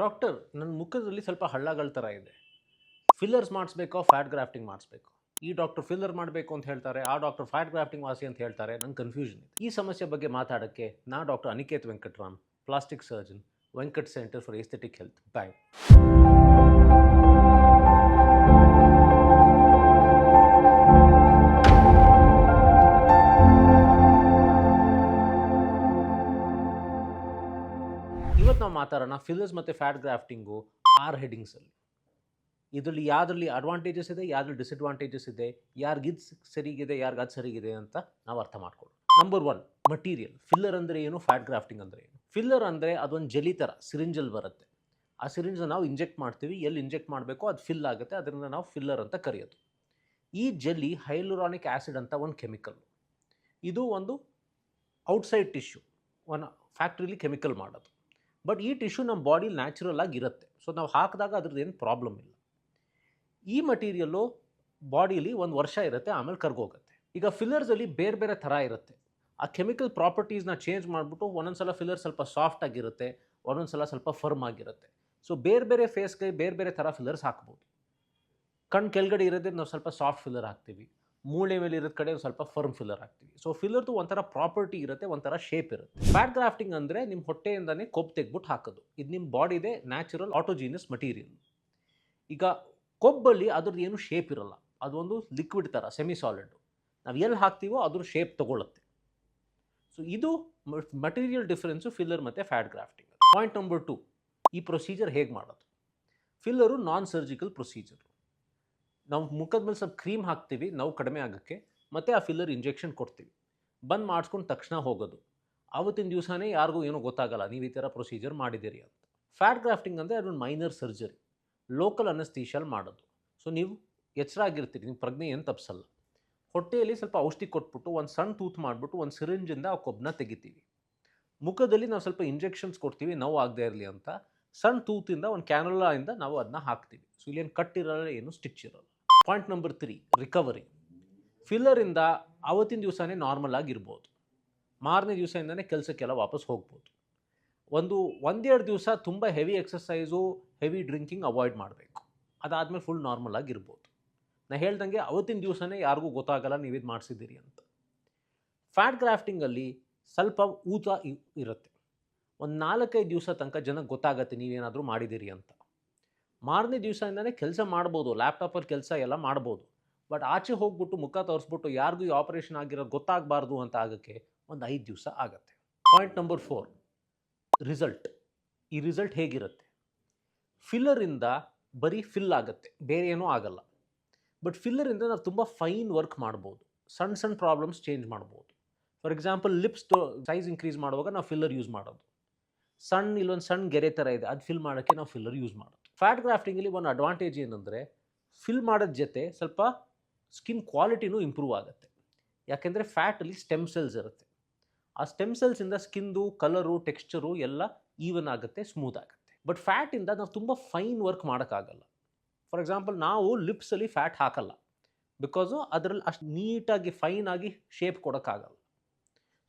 Doctor, ನನ್ನ ಮುಖದಲ್ಲಿ ಸ್ವಲ್ಪ ಹಳ್ಳಗಳ ಥರ ಇದೆ. ಫಿಲ್ಲರ್ಸ್ ಮಾಡಿಸ್ಬೇಕೋ ಫ್ಯಾಟ್ ಗ್ರಾಫ್ಟಿಂಗ್ ಮಾಡಿಸ್ಬೇಕು? ಈ ಡಾಕ್ಟರ್ ಫಿಲ್ಲರ್ ಮಾಡಬೇಕು ಅಂತ ಹೇಳ್ತಾರೆ, ಆ ಡಾಕ್ಟರ್ ಫ್ಯಾಟ್ ಗ್ರಾಫ್ಟಿಂಗ್ ವಾಸಿ ಅಂತ ಹೇಳ್ತಾರೆ. ನಂಗೆ ಕನ್ಫ್ಯೂಷನ್ ಇದೆ. ಈ ಸಮಸ್ಯೆ ಬಗ್ಗೆ ಮಾತಾಡೋಕ್ಕೆ ನಾ doctor Aniket Venkataram, plastic surgeon, Venkat center for aesthetic health, ಬ್ಯಾಂಗ್. ಇವತ್ತು ನಾವು ಮಾತಾಡೋಣ ಫಿಲ್ಲರ್ಸ್ ಮತ್ತು ಫ್ಯಾಟ್ ಗ್ರಾಫ್ಟಿಂಗು 6 ಹೆಡಿಂಗ್ಸಲ್ಲಿ. ಇದರಲ್ಲಿ ಯಾವುದ್ರಲ್ಲಿ ಅಡ್ವಾಂಟೇಜಸ್ ಇದೆ, ಯಾವ್ದ್ರಲ್ಲಿ ಡಿಸ್ಅಡ್ವಾಂಟೇಜಸ್ ಇದೆ, ಯಾರಿಗಿದು ಸರಿಗಿದೆ, ಯಾರಿಗೆ ಅದು ಸರಿಗಿದೆ ಅಂತ ನಾವು ಅರ್ಥ ಮಾಡ್ಕೊಳ್ಳೋಣ. Number 1, material. ಫಿಲ್ಲರ್ ಅಂದರೆ ಏನು, ಫ್ಯಾಟ್ ಗ್ರಾಫ್ಟಿಂಗ್ ಅಂದರೆ ಏನು? ಫಿಲ್ಲರ್ ಅಂದರೆ ಅದೊಂದು ಜೆಲಿ ಥರ ಸಿರಿಂಜಲ್ಲಿ ಬರುತ್ತೆ. ಆ ಸಿರಿಂಜ್ ನಾವು ಇಂಜೆಕ್ಟ್ ಮಾಡ್ತೀವಿ, ಎಲ್ಲಿ ಇಂಜೆಕ್ಟ್ ಮಾಡಬೇಕೋ ಅದು ಫಿಲ್ ಆಗುತ್ತೆ, ಅದರಿಂದ ನಾವು ಫಿಲ್ಲರ್ ಅಂತ ಕರೆಯೋದು. ಈ ಜೆಲ್ಲಿ ಹೈಲುರಾನಿಕ್ ಆ್ಯಸಿಡ್ ಅಂತ ಒಂದು ಕೆಮಿಕಲ್. ಇದು ಒಂದು ಔಟ್ಸೈಡ್ ಟಿಶ್ಯೂ, ಒಂದು ಫ್ಯಾಕ್ಟ್ರಿಲಿ ಕೆಮಿಕಲ್ ಮಾಡೋದು. ಬಟ್ ಈ ಟಿಶ್ಯೂ ನಮ್ಮ ಬಾಡಿಲಿ ನ್ಯಾಚುರಲ್ ಆಗಿ ಇರುತ್ತೆ. ಸೊ ನಾವು ಹಾಕಿದಾಗ ಅದ್ರದ್ದು ಏನು ಪ್ರಾಬ್ಲಮ್ ಇಲ್ಲ. ಈ ಮಟೀರಿಯಲ್ಲು ಬಾಡಿಲಿ ಒಂದು ವರ್ಷ ಇರುತ್ತೆ, ಆಮೇಲೆ ಕರ್ಗೋಗುತ್ತೆ. ಈಗ ಫಿಲ್ಲರ್ಸಲ್ಲಿ ಬೇರೆ ಬೇರೆ ಥರ ಇರುತ್ತೆ. ಆ ಕೆಮಿಕಲ್ ಪ್ರಾಪರ್ಟೀಸ್ನ ಚೇಂಜ್ ಮಾಡಿಬಿಟ್ಟು ಒಂದೊಂದು ಸಲ ಫಿಲ್ಲರ್ ಸ್ವಲ್ಪ ಸಾಫ್ಟ್ ಆಗಿರುತ್ತೆ, ಒಂದೊಂದು ಸಲ ಸ್ವಲ್ಪ ಫರ್ಮ್ ಆಗಿರುತ್ತೆ. ಸೊ ಬೇರೆ ಬೇರೆ ಫೇಸ್ಗೆ ಬೇರೆ ಬೇರೆ ಥರ ಫಿಲ್ಲರ್ಸ್ ಹಾಕ್ಬೋದು. ಕಣ್ಣು ಕೆಳಗಡೆ ಇರೋದೇ ನಾವು ಸ್ವಲ್ಪ ಸಾಫ್ಟ್ ಫಿಲ್ಲರ್ ಹಾಕ್ತೀವಿ, ಮೂಳೆ ಮೇಲೆ ಇರೋದ ಕಡೆ ಸ್ವಲ್ಪ ಫರ್ಮ್ ಫಿಲ್ಲರ್ ಹಾಕ್ತೀವಿ. ಸೊ ಫಿಲ್ಲರ್ದು ಒಂಥರ ಪ್ರಾಪರ್ಟಿ ಇರುತ್ತೆ, ಒಂಥರ ಶೇಪ್ ಇರುತ್ತೆ. ಫ್ಯಾಟ್ ಗ್ರಾಫ್ಟಿಂಗ್ ಅಂದರೆ ನಿಮ್ಮ ಹೊಟ್ಟೆಯಿಂದನೇ ಕೊಬ್ಬು ತೆಗ್ಬಿಟ್ಟು ಹಾಕೋದು. ಇದು ನಿಮ್ಮ ಬಾಡಿದೆ ನ್ಯಾಚುರಲ್ ಆಟೋಜಿನಿಯಸ್ ಮಟೀರಿಯಲ್. ಈಗ ಕೊಬ್ಬಲ್ಲಿ ಅದ್ರದ್ದು ಏನು ಶೇಪ್ ಇರಲ್ಲ, ಅದೊಂದು ಲಿಕ್ವಿಡ್ ಥರ ಸೆಮಿ ಸಾಲಿಡ್. ನಾವು ಎಲ್ಲಿ ಹಾಕ್ತೀವೋ ಅದ್ರ ಶೇಪ್ ತೊಗೊಳುತ್ತೆ. ಸೊ ಇದು ಮಟೀರಿಯಲ್ ಡಿಫ್ರೆನ್ಸು ಫಿಲ್ಲರ್ ಮತ್ತು ಫ್ಯಾಟ್ ಗ್ರಾಫ್ಟಿಂಗ್. ಪಾಯಿಂಟ್ ನಂಬರ್ 2, ಈ ಪ್ರೊಸೀಜರ್ ಹೇಗೆ ಮಾಡೋದು? ಫಿಲ್ಲರು ನಾನ್ ಸರ್ಜಿಕಲ್ ಪ್ರೊಸೀಜರ್. ನಾವು ಮುಖದ ಮೇಲೆ ಸ್ವಲ್ಪ ಕ್ರೀಮ್ ಹಾಕ್ತೀವಿ ನೋವು ಕಡಿಮೆ ಆಗೋಕ್ಕೆ, ಮತ್ತು ಆ ಫಿಲ್ಲರ್ ಇಂಜೆಕ್ಷನ್ ಕೊಡ್ತೀವಿ. ಬಂದು ಮಾಡಿಸ್ಕೊಂಡು ತಕ್ಷಣ ಹೋಗೋದು. ಆವತ್ತಿನ ದಿವಸನೇ ಯಾರಿಗೂ ಏನೂ ಗೊತ್ತಾಗಲ್ಲ ನೀವು ಈ ಥರ ಪ್ರೊಸೀಜರ್ ಮಾಡಿದ್ದೀರಿ ಅಂತ. ಫ್ಯಾಟ್ ಗ್ರಾಫ್ಟಿಂಗ್ ಅಂದರೆ ಅದೊಂದು ಮೈನರ್ ಸರ್ಜರಿ, ಲೋಕಲ್ ಅನಸ್ತೀಶಿಯಲ್ಲಿ ಮಾಡೋದು. ಸೊ ನೀವು ಎಚ್ಚರ ಆಗಿರ್ತೀರಿ, ನಿಮ್ಮ ಪ್ರಜ್ಞೆ ಏನು ತಪ್ಪಿಸಲ್ಲ. ಹೊಟ್ಟೆಯಲ್ಲಿ ಸ್ವಲ್ಪ ಔಷಧಿ ಕೊಟ್ಬಿಟ್ಟು ಒಂದು ಸಣ್ಣ ತೂತು ಮಾಡಿಬಿಟ್ಟು ಒಂದು ಸಿರಿಂಜಿಂದ ಆ ಕೊಬ್ಬನ್ನ ತೆಗಿತೀವಿ. ಮುಖದಲ್ಲಿ ನಾವು ಸ್ವಲ್ಪ ಇಂಜೆಕ್ಷನ್ಸ್ ಕೊಡ್ತೀವಿ ನೋವು ಆಗದೆ ಇರಲಿ ಅಂತ. ಸಣ್ಣ ತೂತಿಂದ ಒಂದು ಕ್ಯಾನುಲಾಯಿಂದ ನಾವು ಅದನ್ನ ಹಾಕ್ತೀವಿ. ಸೊ ಇಲ್ಲೇನು ಕಟ್ಟಿರಲ್ಲ, ಏನು ಸ್ಟಿಚ್ ಇರಲ್ಲ. Point number 3, recovery. ಫಿಲ್ಲರಿಂದ ಆವತ್ತಿನ ದಿವಸನೇ ನಾರ್ಮಲ್ ಆಗಿರ್ಬೋದು, ಮಾರನೇ ದಿವಸದಿಂದನೇ ಕೆಲಸಕ್ಕೆಲ್ಲ ವಾಪಸ್ ಹೋಗ್ಬೋದು. ಒಂದೆರಡು ದಿವಸ ತುಂಬ heavy exercise, heavy drinking avoid ಮಾಡಬೇಕು. ಅದಾದಮೇಲೆ ಫುಲ್ ನಾರ್ಮಲ್ ಆಗಿರ್ಬೋದು. ನಾನು ಹೇಳ್ದಂಗೆ ಅವತ್ತಿನ ದಿವಸನೇ ಯಾರಿಗೂ ಗೊತ್ತಾಗಲ್ಲ ನೀವು ಇದು ಮಾಡಿಸಿದ್ದೀರಿ ಅಂತ. ಫ್ಯಾಟ್ ಗ್ರಾಫ್ಟಿಂಗಲ್ಲಿ ಸ್ವಲ್ಪ ಊತ ಇರುತ್ತೆ. ಒಂದು 4-5 ದಿವಸ ತನಕ ಜನಕ್ಕೆ ಗೊತ್ತಾಗತ್ತೆ ನೀವೇನಾದರೂ ಮಾಡಿದ್ದೀರಿ ಅಂತ. ಮಾರನೇ ದಿವಸದಿಂದನೇ ಕೆಲಸ ಮಾಡ್ಬೋದು, ಲ್ಯಾಪ್ಟಾಪಲ್ಲಿ ಕೆಲಸ ಎಲ್ಲ ಮಾಡ್ಬೋದು. ಬಟ್ ಆಚೆ ಹೋಗ್ಬಿಟ್ಟು ಮುಖ ತೋರಿಸ್ಬಿಟ್ಟು ಯಾರಿಗೂ ಈ ಆಪರೇಷನ್ ಆಗಿರೋದು ಗೊತ್ತಾಗಬಾರ್ದು ಅಂತ ಆಗೋಕ್ಕೆ ಒಂದು 5 ದಿವಸ ಆಗುತ್ತೆ. Point number 4, result. ಈ ರಿಸಲ್ಟ್ ಹೇಗಿರುತ್ತೆ? ಫಿಲ್ಲರಿಂದ ಬರೀ ಫಿಲ್ ಆಗುತ್ತೆ, ಬೇರೆ ಏನೂ ಆಗಲ್ಲ. ಬಟ್ ಫಿಲ್ಲರಿಂದ ನಾವು ತುಂಬ ಫೈನ್ ವರ್ಕ್ ಮಾಡ್ಬೋದು, ಸಣ್ಣ ಸಣ್ಣ ಪ್ರಾಬ್ಲಮ್ಸ್ ಚೇಂಜ್ ಮಾಡ್ಬೋದು. For example lips size increase ಮಾಡುವಾಗ ನಾವು ಫಿಲ್ಲರ್ ಯೂಸ್ ಮಾಡೋದು. ಇಲ್ಲೊಂದು ಸಣ್ಣ ಗೆರೆ ಥರ ಇದೆ, ಅದು ಫಿಲ್ ಮಾಡೋಕ್ಕೆ ನಾವು ಫಿಲ್ಲರ್ ಯೂಸ್ ಮಾಡೋದು. ಫ್ಯಾಟ್ ಗ್ರಾಫ್ಟಿಂಗಲ್ಲಿ ಒಂದು ಅಡ್ವಾಂಟೇಜ್ ಏನಂದರೆ ಫಿಲ್ ಮಾಡೋದ ಜೊತೆ ಸ್ವಲ್ಪ ಸ್ಕಿನ್ ಕ್ವಾಲಿಟಿನೂ ಇಂಪ್ರೂವ್ ಆಗುತ್ತೆ. ಯಾಕೆಂದರೆ ಫ್ಯಾಟಲ್ಲಿ ಸ್ಟೆಮ್ ಸೆಲ್ಸ್ ಇರುತ್ತೆ. ಆ ಸ್ಟೆಮ್ ಸೆಲ್ಸಿಂದ ಸ್ಕಿನ್ದು ಕಲರು, ಟೆಕ್ಸ್ಚರು ಎಲ್ಲ ಈವನ್ ಆಗುತ್ತೆ, ಸ್ಮೂತ್ ಆಗುತ್ತೆ. ಬಟ್ ಫ್ಯಾಟಿಂದ ನಾವು ತುಂಬ ಫೈನ್ ವರ್ಕ್ ಮಾಡೋಕ್ಕಾಗಲ್ಲ. ಫಾರ್ ಎಕ್ಸಾಂಪಲ್ ನಾವು ಲಿಪ್ಸಲ್ಲಿ ಫ್ಯಾಟ್ ಹಾಕಲ್ಲ, ಬಿಕಾಸು ಅದರಲ್ಲಿ ಅಷ್ಟು ನೀಟಾಗಿ ಫೈನ್ ಆಗಿ ಶೇಪ್ ಕೊಡೋಕ್ಕಾಗಲ್ಲ.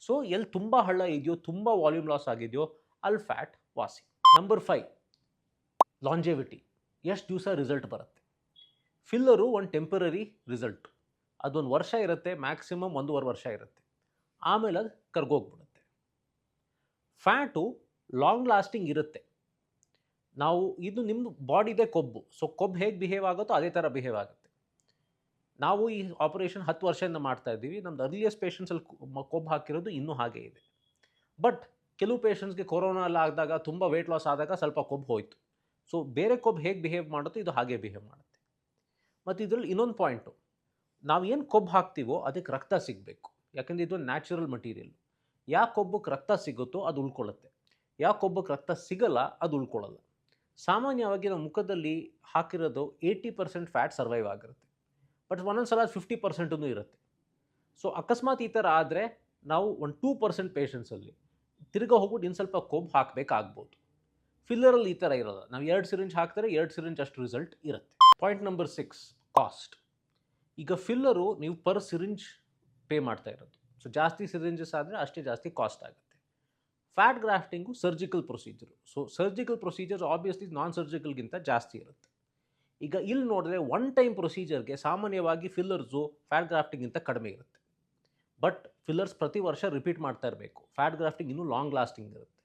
ಸೊ ಎಲ್ಲಿ ತುಂಬ ಹಳ್ಳ ಇದೆಯೋ, ತುಂಬ ವಾಲ್ಯೂಮ್ ಲಾಸ್ ಆಗಿದೆಯೋ ಅಲ್ಲಿ ಫ್ಯಾಟ್ ವಾಸಿ. ನಂಬರ್ 5, ಲಾಂಜೆವಿಟಿ. ಎಷ್ಟು ದಿವಸ ರಿಸಲ್ಟ್ ಬರುತ್ತೆ? ಫಿಲ್ಲರು ಒಂದು ಟೆಂಪರರಿ ರಿಸಲ್ಟ್. ಅದೊಂದು ವರ್ಷ ಇರುತ್ತೆ, ಮ್ಯಾಕ್ಸಿಮಮ್ 1.5 ವರ್ಷ ಇರುತ್ತೆ, ಆಮೇಲೆ ಅದು ಕರ್ಗೋಗ್ಬಿಡುತ್ತೆ. ಫ್ಯಾಟು ಲಾಂಗ್ ಲಾಸ್ಟಿಂಗ್ ಇರುತ್ತೆ. ಇದು ನಿಮ್ಮ ಬಾಡಿದೆ ಕೊಬ್ಬು. ಸೊ ಕೊಬ್ಬು ಹೇಗೆ ಬಿಹೇವ್ ಆಗುತ್ತೋ ಅದೇ ಥರ ಬಿಹೇವ್ ಆಗುತ್ತೆ. ನಾವು ಈ ಆಪರೇಷನ್ 10 ವರ್ಷದಿಂದ ಮಾಡ್ತಾ ಇದ್ದೀವಿ. ನಮ್ದು ಅರ್ಲಿಯಸ್ಟ್ ಪೇಷಂಟ್ಸಲ್ಲಿ ಕೊಬ್ಬು ಹಾಕಿರೋದು ಇನ್ನೂ ಹಾಗೆ ಇದೆ. ಬಟ್ ಕೆಲವು ಪೇಷಂಟ್ಸ್ಗೆ ಕೊರೋನಾ ಎಲ್ಲ ಆದಾಗ ತುಂಬ ವೆಯ್ಟ್ ಲಾಸ್ ಆದಾಗ ಸ್ವಲ್ಪ ಕೊಬ್ಬು ಹೋಯಿತು. ಸೊ ಬೇರೆ ಕೊಬ್ಬು ಹೇಗೆ ಬಿಹೇವ್ ಮಾಡುತ್ತೋ ಇದು ಹಾಗೆ ಬಿಹೇವ್ ಮಾಡುತ್ತೆ. ಮತ್ತು ಇದರಲ್ಲಿ ಇನ್ನೊಂದು ಪಾಯಿಂಟು, ನಾವು ಏನು ಕೊಬ್ಬು ಹಾಕ್ತೀವೋ ಅದಕ್ಕೆ ರಕ್ತ ಸಿಗಬೇಕು. ಯಾಕೆಂದರೆ ಇದು ನ್ಯಾಚುರಲ್ ಮಟೀರಿಯಲ್. ಯಾವ ಕೊಬ್ಬಕ್ಕೆ ರಕ್ತ ಸಿಗುತ್ತೋ ಅದು ಉಳ್ಕೊಳ್ಳುತ್ತೆ, ಯಾವ ಕೊಬ್ಬಕ್ಕೆ ರಕ್ತ ಸಿಗಲ್ಲ ಅದು ಉಳ್ಕೊಳ್ಳಲ್ಲ. ಸಾಮಾನ್ಯವಾಗಿ ನಾವು ಮುಖದಲ್ಲಿ ಹಾಕಿರೋದು 80% ಫ್ಯಾಟ್ ಸರ್ವೈವ್ ಆಗಿರುತ್ತೆ, ಬಟ್ ಒಂದೊಂದು ಸಲ 50% ಇರುತ್ತೆ. ಸೊ ಅಕಸ್ಮಾತ್ ಈ ಥರ ಆದರೆ ನಾವು ಒಂದು 2% ಪೇಷಂಟ್ಸಲ್ಲಿ ತಿರ್ಗಾ ಹೋಗ್ಬಿಟ್ಟು ಇನ್ನು ಸ್ವಲ್ಪ ಕೊಬ್ಬು ಹಾಕಬೇಕಾಗ್ಬೋದು. ಫಿಲ್ಲರಲ್ಲಿ ಈ ಥರ ಇರೋಲ್ಲ. ನಾವು 2 ಸಿರಿಂಜ್ ಹಾಕ್ತಾರೆ, 2 ಸಿರಿಂಜ್ ಅಷ್ಟು ರಿಸಲ್ಟ್ ಇರುತ್ತೆ. Point number 6, cost. ಈಗ ಫಿಲ್ಲರು ನೀವು ಪರ್ ಸಿರಿಂಜ್ ಪೇ ಮಾಡ್ತಾ ಇರೋದು. ಸೊ ಜಾಸ್ತಿ ಸಿರಿಂಜಸ್ ಆದರೆ ಅಷ್ಟೇ ಜಾಸ್ತಿ ಕಾಸ್ಟ್ ಆಗುತ್ತೆ. Fat grafting surgical procedure. So surgical procedures obviously non ಸರ್ಜಿಕಲ್ಗಿಂತ ಜಾಸ್ತಿ ಇರುತ್ತೆ. ಈಗ ಇಲ್ಲಿ ನೋಡಿದ್ರೆ ಒನ್ ಟೈಮ್ ಪ್ರೊಸೀಜರ್ಗೆ ಸಾಮಾನ್ಯವಾಗಿ ಫಿಲ್ಲರ್ಸು ಫ್ಯಾಟ್ ಗ್ರಾಫ್ಟಿಂಗಿಂತ ಕಡಿಮೆ ಇರುತ್ತೆ. ಬಟ್ ಫಿಲ್ಲರ್ಸ್ ಪ್ರತಿ ವರ್ಷ ರಿಪೀಟ್ ಮಾಡ್ತಾ ಇರಬೇಕು. ಫ್ಯಾಟ್ ಗ್ರಾಫ್ಟಿಂಗ್ ಇನ್ನೂ ಲಾಂಗ್ ಲಾಸ್ಟಿಂಗ್ ಇರುತ್ತೆ.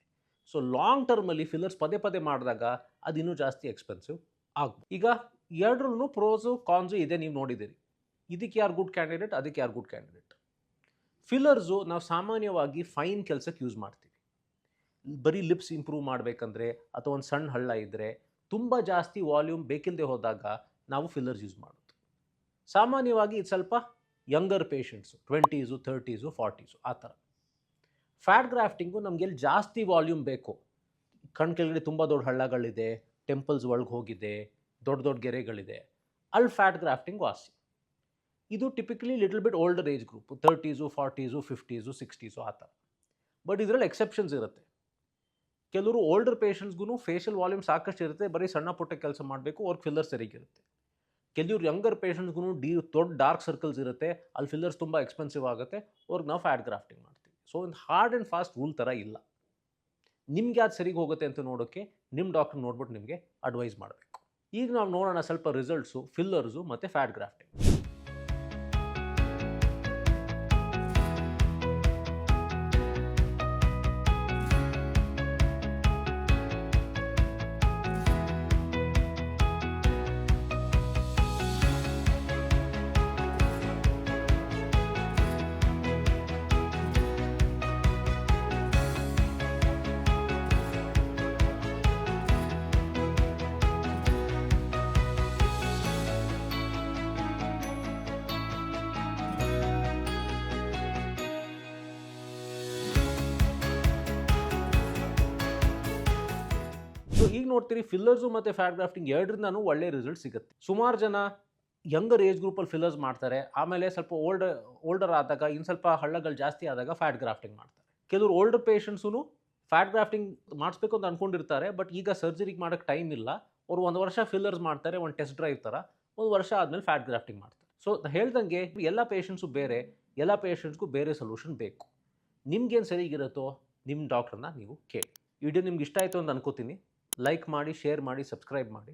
ಸೊ ಲಾಂಗ್ ಟರ್ಮಲ್ಲಿ ಫಿಲ್ಲರ್ಸ್ ಪದೇ ಪದೇ ಮಾಡಿದಾಗ ಅದು ಇನ್ನೂ ಜಾಸ್ತಿ ಎಕ್ಸ್ಪೆನ್ಸಿವ್ ಆಗ್ಬೋದು. ಈಗ ಎರಡರಲ್ಲೂ ಪ್ರೋಸು ಕಾನ್ಸು ಇದೆ, ನೀವು ನೋಡಿದ್ದೀರಿ. ಇದಕ್ಕೆ ಯಾರು ಗುಡ್ ಕ್ಯಾಂಡಿಡೇಟ್, ಅದಕ್ಕೆ ಯಾರು ಗುಡ್ ಕ್ಯಾಂಡಿಡೇಟ್. ಫಿಲ್ಲರ್ಸು ನಾವು ಸಾಮಾನ್ಯವಾಗಿ ಫೈನ್ ಕೆಲಸಕ್ಕೆ ಯೂಸ್ ಮಾಡ್ತೀವಿ. ಬರೀ ಲಿಪ್ಸ್ ಇಂಪ್ರೂವ್ ಮಾಡಬೇಕಂದ್ರೆ ಅಥವಾ ಒಂದು ಸಣ್ಣ ಹಳ್ಳ ಇದ್ದರೆ ತುಂಬ ಜಾಸ್ತಿ ವಾಲ್ಯೂಮ್ ಬೇಕಿಲ್ಲದೆ ಹೋದಾಗ ನಾವು ಫಿಲ್ಲರ್ಸ್ ಯೂಸ್ ಮಾಡೋದು. ಸಾಮಾನ್ಯವಾಗಿ ಇದು ಸ್ವಲ್ಪ younger patients 20s 30s 40s ಆ ಥರ. ಫ್ಯಾಟ್ ಗ್ರಾಫ್ಟಿಂಗು ನಮಗೆಲ್ಲಿ ಜಾಸ್ತಿ ವಾಲ್ಯೂಮ್ ಬೇಕು, ಕಣ್ ಕೆಳಗಡೆ ತುಂಬ ದೊಡ್ಡ ಹಳ್ಳಗಳಿದೆ, ಟೆಂಪಲ್ಸ್ ಒಳಗೆ ಹೋಗಿದೆ, ದೊಡ್ಡ ದೊಡ್ಡ ಗೆರೆಗಳಿದೆ, ಅಲ್ಲಿ ಫ್ಯಾಟ್ ಗ್ರಾಫ್ಟಿಂಗ್ ವಾಸಿ. ಇದು typically little bit older age group 30s 40s 50s 60s ಆ ಥರ. ಬಟ್ ಇದರಲ್ಲಿ ಎಕ್ಸೆಪ್ಷನ್ಸ್ ಇರುತ್ತೆ. ಕೆಲವರು ಓಲ್ಡರ್ ಪೇಷಂಟ್ಸ್ಗೂ ಫೇಶಿಯಲ್ ವಾಲ್ಯೂಮ್ ಸಾಕಷ್ಟು ಇರುತ್ತೆ, ಬರೀ ಸಣ್ಣ ಪುಟ್ಟ ಕೆಲಸ ಮಾಡಬೇಕು, ಅವ್ರಿಗೆ ಫಿಲ್ಲರ್ ಸರಿಗಿರುತ್ತೆ. ಕೆಲವ್ರು ಯಂಗರ್ ಪೇಷಂಟ್ಸ್ಗೂ ದೊಡ್ಡ ಡಾರ್ಕ್ ಸರ್ಕಲ್ಸ್ ಇರುತ್ತೆ, ಅಲ್ಲಿ ಫಿಲ್ಲರ್ಸ್ ತುಂಬ ಎಕ್ಸ್ಪೆನ್ಸಿವ್ ಆಗುತ್ತೆ, ಅವ್ರಿಗೆ ನಾವು ಫ್ಯಾಟ್ ಗ್ರಾಫ್ಟಿಂಗ್ ಮಾಡ್ತೀವಿ. ಸೊ ಒಂದು ಹಾರ್ಡ್ ಆ್ಯಂಡ್ ಫಾಸ್ಟ್ ರೂಲ್ ಥರ ಇಲ್ಲ. ನಿಮ್ಗೆ ಯಾವ್ದು ಸರಿಗೆ ಹೋಗುತ್ತೆ ಅಂತ ನೋಡೋಕ್ಕೆ ನಿಮ್ಮ ಡಾಕ್ಟರ್ ನೋಡ್ಬಿಟ್ಟು ನಿಮಗೆ ಅಡ್ವೈಸ್ ಮಾಡಬೇಕು. ಈಗ ನಾವು ನೋಡೋಣ ಸ್ವಲ್ಪ ರಿಸಲ್ಟ್ಸು ಫಿಲ್ಲರ್ಸು ಮತ್ತು ಫ್ಯಾಟ್ ಗ್ರಾಫ್ಟಿಂಗ್. ಸೊ ಈಗ ನೋಡ್ತೀರಿ ಫಿಲ್ಲರ್ಸು ಮತ್ತು ಫ್ಯಾಟ್ ಗ್ರಾಫ್ಟಿಂಗ್ ಎರಡರಿಂದನೂ ಒಳ್ಳೆ ರಿಸಲ್ಟ್ ಸಿಗುತ್ತೆ. ಸುಮಾರು ಜನ ಯಂಗರ್ ಏಜ್ ಗ್ರೂಪಲ್ಲಿ ಫಿಲ್ಲರ್ಸ್ ಮಾಡ್ತಾರೆ, ಆಮೇಲೆ ಸ್ವಲ್ಪ ಓಲ್ಡರ್ ಆದಾಗ ಇನ್ನು ಸ್ವಲ್ಪ ಹಳ್ಳಗಳು ಜಾಸ್ತಿ ಆದಾಗ ಫ್ಯಾಟ್ ಗ್ರಾಫ್ಟಿಂಗ್ ಮಾಡ್ತಾರೆ. ಕೆಲವರು ಓಲ್ಡರ್ ಪೇಷಂಟ್ಸೂ ಫ್ಯಾಟ್ ಗ್ರಾಫ್ಟಿಂಗ್ ಮಾಡಿಸ್ಬೇಕು ಅಂತ ಅಂದ್ಕೊಂಡಿರ್ತಾರೆ, ಬಟ್ ಈಗ ಸರ್ಜರಿಗೆ ಮಾಡೋಕ್ಕೆ ಟೈಮ್ ಇಲ್ಲ, ಅವರು 1 ವರ್ಷ ಫಿಲ್ಲರ್ಸ್ ಮಾಡ್ತಾರೆ, ಒಂದು ಟೆಸ್ಟ್ ಡ್ರೈವ್ ಥರ, 1 ವರ್ಷ ಆದಮೇಲೆ ಫ್ಯಾಟ್ ಗ್ರಾಫ್ಟಿಂಗ್ ಮಾಡ್ತಾರೆ. ಸೊ ಹೇಳ್ದಂಗೆ ಎಲ್ಲ ಪೇಷಂಟ್ಸು ಬೇರೆ, ಎಲ್ಲ ಪೇಷಂಟ್ಸ್ಗೂ ಬೇರೆ ಸೊಲ್ಯೂಷನ್ ಬೇಕು. ನಿಮ್ಗೇನು ಸರಿಗಿರುತ್ತೋ ನಿಮ್ಮ ಡಾಕ್ಟ್ರನ್ನ ನೀವು ಕೇಳಿ. ವಿಡಿಯೋ ನಿಮ್ಗೆ ಇಷ್ಟ ಆಯಿತು ಅಂತ ಅನ್ಕೋತೀನಿ. ಲೈಕ್ ಮಾಡಿ, ಶೇರ್ ಮಾಡಿ, ಸಬ್ಸ್ಕ್ರೈಬ್ ಮಾಡಿ.